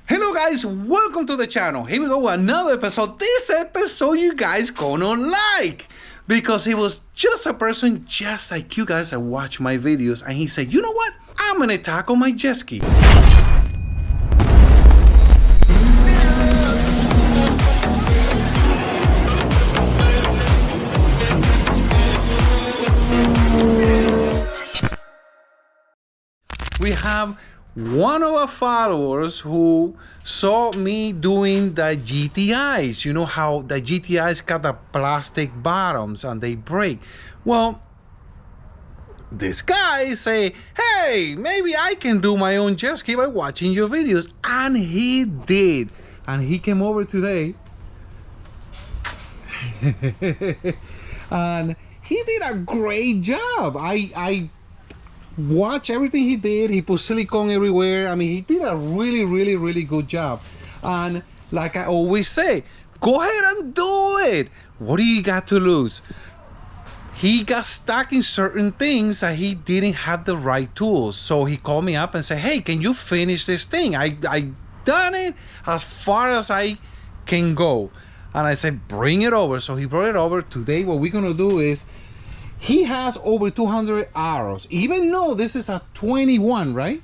Hello guys, welcome to the channel. Here we go, another episode. This episode you guys gonna like, because he was just a person just like you guys that watch my videos, and he said, you know what, I'm gonna tackle my Jetski. We have one of our followers who saw me doing the GTIs. You know how the GTIs got the plastic bottoms and they break. Well, this guy say, hey, maybe I can do my own jet ski by watching your videos. And he did. And he came over today. And he did a great job. I watch everything he did. He put silicone everywhere. I mean, he did a really good job. And like I always say, go ahead and do it. What do you got to lose? He got stuck in certain things that he didn't have the right tools. So he called me up and said, hey, can you finish this thing? I done it as far as I can go. And I said, bring it over. So he brought it over. Today what we're gonna do is, he has over 200 arrows, even though this is a 21, right?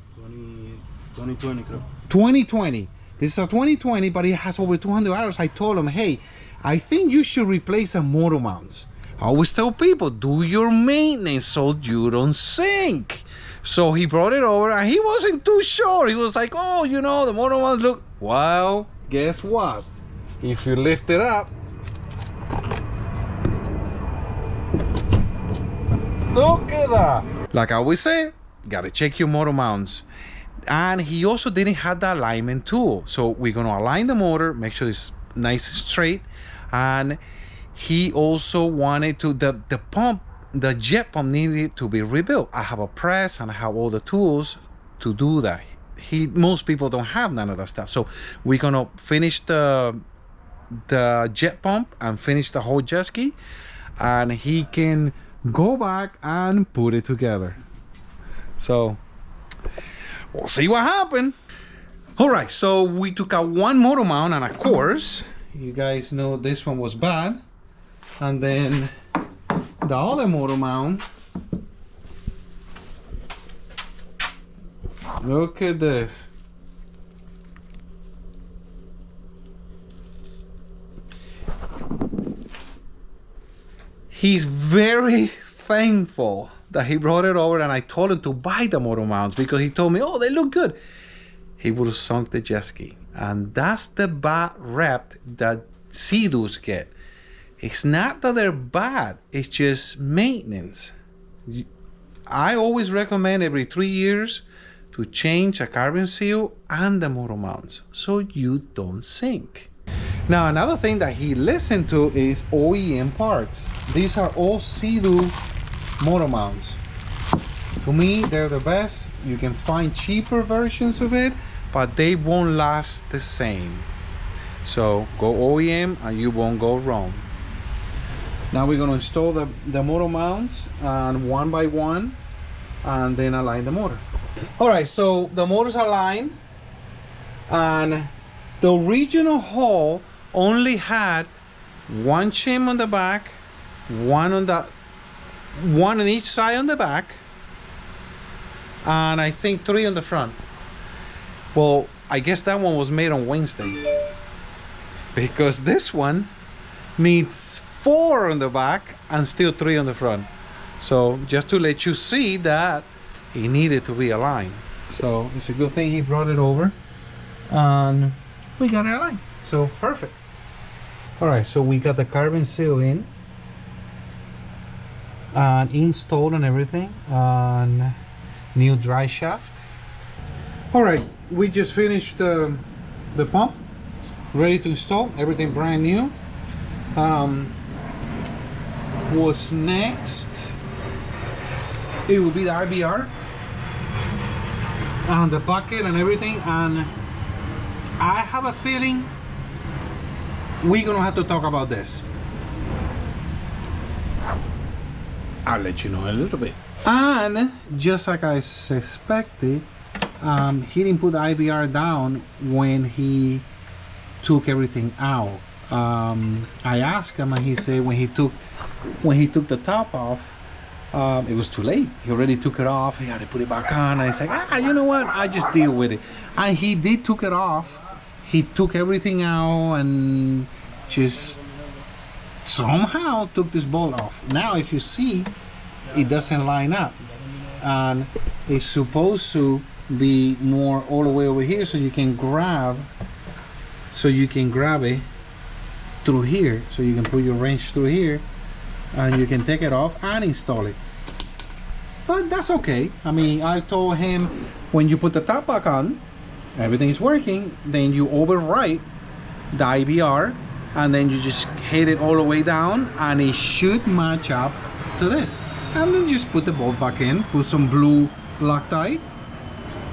2020. 2020. This is a 2020, but he has over 200 arrows. I told him, hey, I think you should replace the motor mounts. I always tell people, do your maintenance so you don't sink. So he brought it over, and he wasn't too sure. He was like, oh, you know, the motor mounts look... Well, guess what? If you lift it up, look at that. Like I always say, gotta check your motor mounts. And he also didn't have the alignment tool. So we're gonna align the motor, make sure it's nice and straight. And he also wanted to, the pump, the jet pump needed to be rebuilt. I have a press and I have all the tools to do that. Most people don't have none of that stuff. So we're gonna finish the jet pump and finish the whole jet ski. And he can go back and put it together. So we'll see what happened. All right, so we took out one motor mount, and of course you guys know this one was bad, and then the other motor mount, look at this. He's very thankful that he brought it over, and I told him to buy the motor mounts because he told me, oh, they look good. He would have sunk the jet ski. And that's the bad rep that Sea-Doos get. It's not that they're bad, it's just maintenance. I always recommend every 3 years to change a carbon seal and the motor mounts so you don't sink. Now, another thing that he listened to is OEM parts. These are all Sea-Doo motor mounts. To me, they're the best. You can find cheaper versions of it, but they won't last the same. So go OEM and you won't go wrong. Now we're gonna install the motor mounts, and one by one, and then align the motor. All right, so the motor's aligned, and the original hull only had one shim on the back, one on each side on the back, and I think 3 on the front. Well, I guess that one was made on Wednesday, because this one needs 4 on the back and still 3 on the front. So just to let you see that it needed to be aligned. So it's a good thing he brought it over, and we got it aligned. So perfect. All right, so we got the carbon seal in and installed and everything, and new dry shaft. All right, we just finished the pump, ready to install, everything brand new. What's next? It will be the IBR and the bucket and everything, and I have a feeling we're gonna have to talk about this. I'll let you know in a little bit. And just like I suspected, he didn't put the IBR down when he took everything out. I asked him, and he said when he took the top off, it was too late. He already took it off. He had to put it back on. And he's like, you know what? I just deal with it. And he did took it off. He took everything out and just somehow took this bolt off. Now, if you see, it doesn't line up, and it's supposed to be more all the way over here, so you can grab it through here, so you can put your wrench through here and you can take it off and install it. But that's okay. I mean, I told him when you put the top back on, everything is working, then you overwrite the IBR and then you just hit it all the way down and it should match up to this. And then just put the bolt back in, put some blue Loctite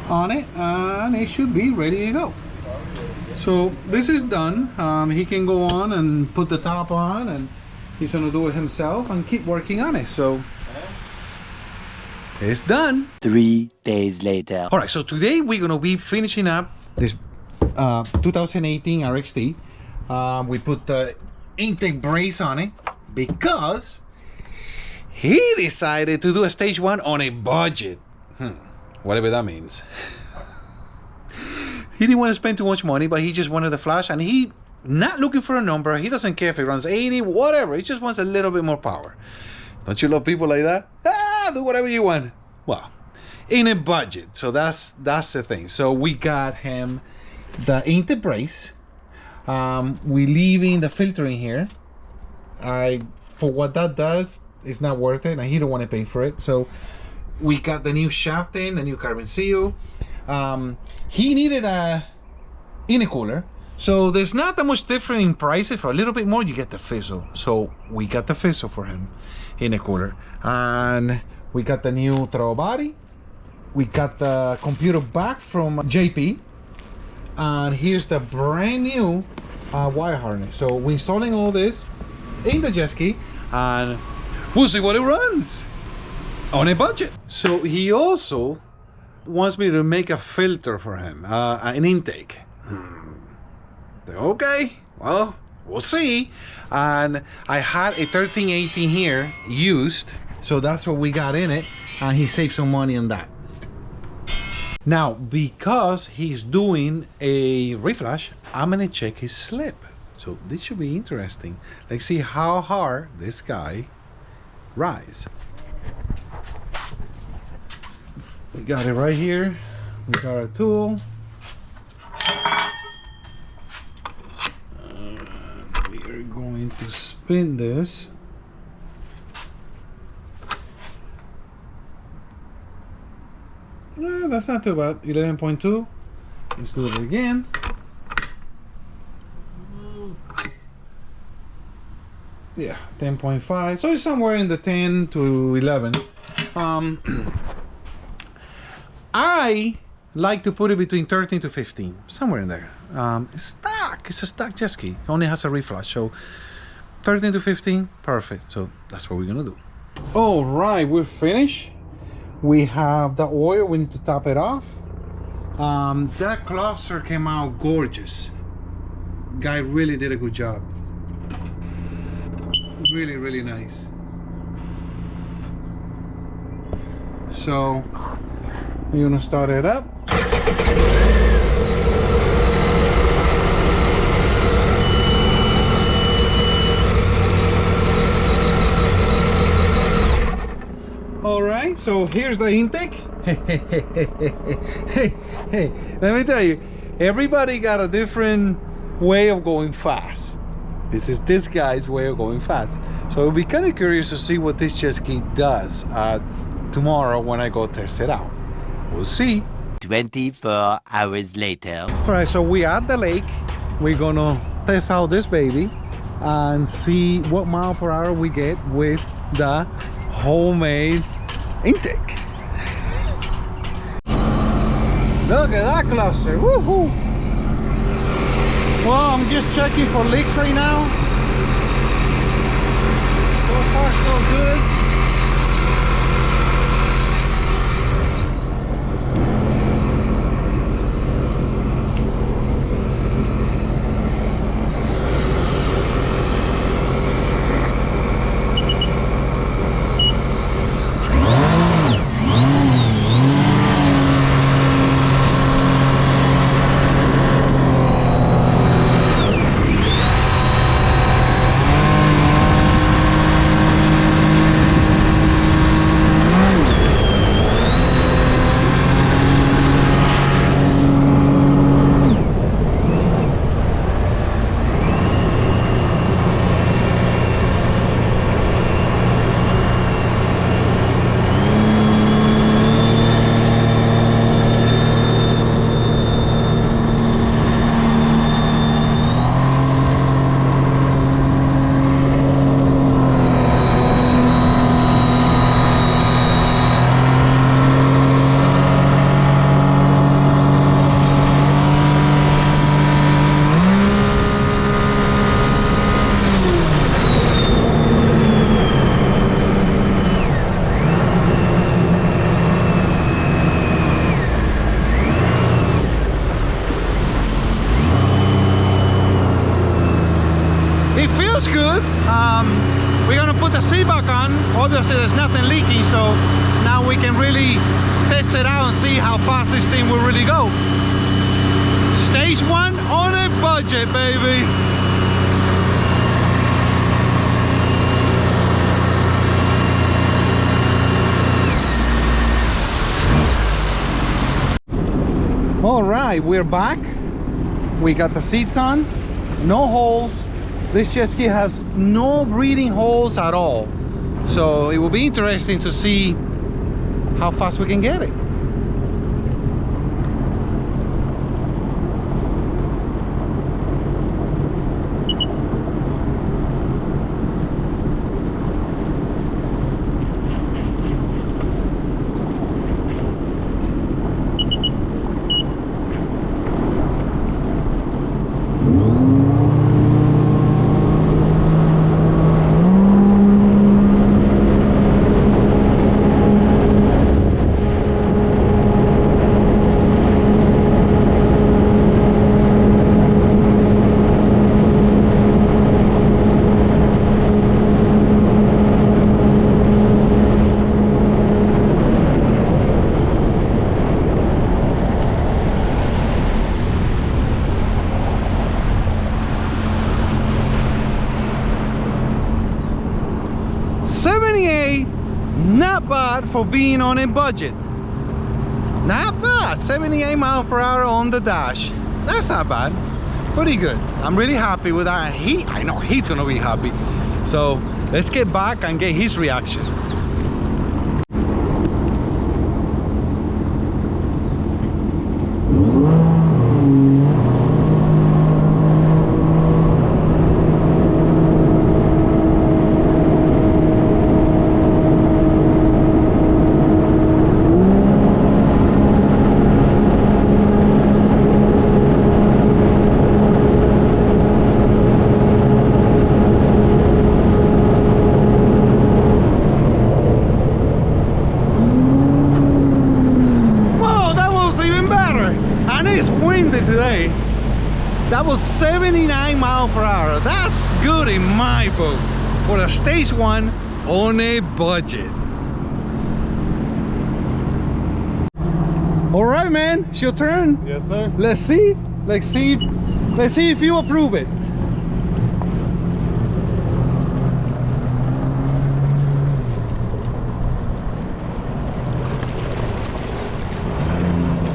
on it, and it should be ready to go. So this is done. He can go on and put the top on, and he's gonna do it himself and keep working on it. So it's done. 3 days later. All right, so today we're gonna be finishing up this 2018 RXT. We put the intake brace on it because he decided to do a stage 1 on a budget. Whatever that means. He didn't want to spend too much money, but he just wanted the flash, and he not looking for a number. He doesn't care if it runs 80, whatever. He just wants a little bit more power. Don't you love people like that? Do whatever you want. Well, in a budget. So that's the thing. So we got him the intake brace. We leaving the filter in here. For what that does, it's not worth it, and he don't want to pay for it. So we got the new shaft in, the new carbon seal. He needed a intercooler, so there's not that much different in prices. For a little bit more, you get the fizzle. So we got the fizzle for him, intercooler, and we got the new throttle body. We got the computer back from JP, and here's the brand new wire harness. So we're installing all this in the Jetski, and we'll see what it runs on a budget. So he also wants me to make a filter for him, an intake. Okay, well, we'll see. And I had a 1318 here used, so that's what we got in it, and he saved some money on that. Now, because he's doing a reflash, I'm gonna check his slip. So this should be interesting. Let's see how hard this guy rides. We got it right here. We got our tool. We are going to spin this. No, that's not too bad. 11.2. Let's do it again. Yeah, 10.5. So it's somewhere in the 10 to 11. I like to put it between 13 to 15, somewhere in there. It's stock. It's a stock Jetski. It only has a reflash, so 13 to 15, perfect. So that's what we're gonna do. All right, we're finished. We have the oil. We need to top it off. That cluster came out gorgeous. Guy really did a good job. Really, really nice. So we're gonna start it up. All right, so here's the intake. Hey, let me tell you, everybody got a different way of going fast. This is this guy's way of going fast. So it'll be kind of curious to see what this Jetski does tomorrow when I go test it out. We'll see. 24 hours later. All right, so we're at the lake. We're gonna test out this baby and see what mile per hour we get with the homemade intake. Look at that cluster. Woohoo! Well, I'm just checking for leaks right now. So far, so good. feels good. We're gonna put the seat back on. Obviously there's nothing leaking, so now we can really test it out and see how fast this thing will really go. Stage 1 on a budget, baby. All right, we're back. We got the seats on, no holes. This jet ski has no breathing holes at all. So it will be interesting to see how fast we can get it. Not bad for being on a budget. Not bad. 78 miles per hour on the dash. That's not bad. Pretty good. I'm really happy with that. I know he's gonna be happy. So let's get back and get his reaction. Today that was 79 miles per hour. That's good in my book for a stage 1 on a budget. All right, man, it's your turn. Yes, sir. Let's see if you approve it.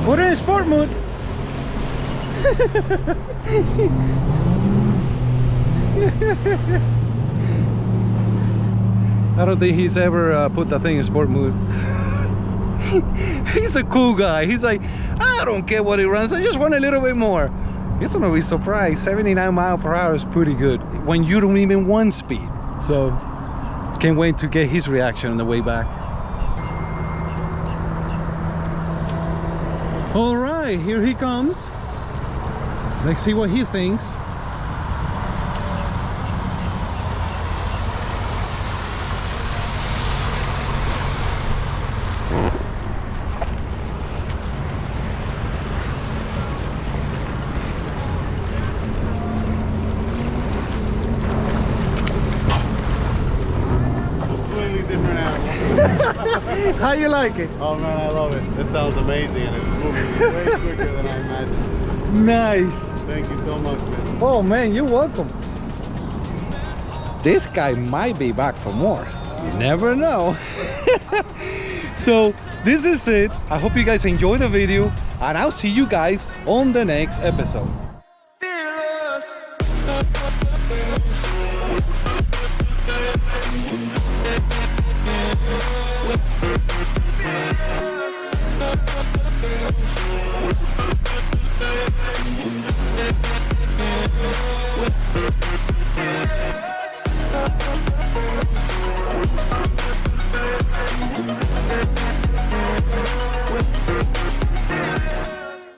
Put it in sport mode. I don't think he's ever put that thing in sport mode. He's a cool guy. He's like, I don't care what it runs, I just want a little bit more. He's gonna be surprised. 79 miles per hour is pretty good when you don't even want speed. So can't wait to get his reaction on the way back. All right, here he comes. Let's see what he thinks. Completely different animal. How you like it? Oh man, I love it. It sounds amazing and it's moving way quicker than I imagined. Nice. Thank you so much, man. Oh man, you're welcome. This guy might be back for more. You never know. So this is it. I hope you guys enjoy the video and I'll see you guys on the next episode. Fearless.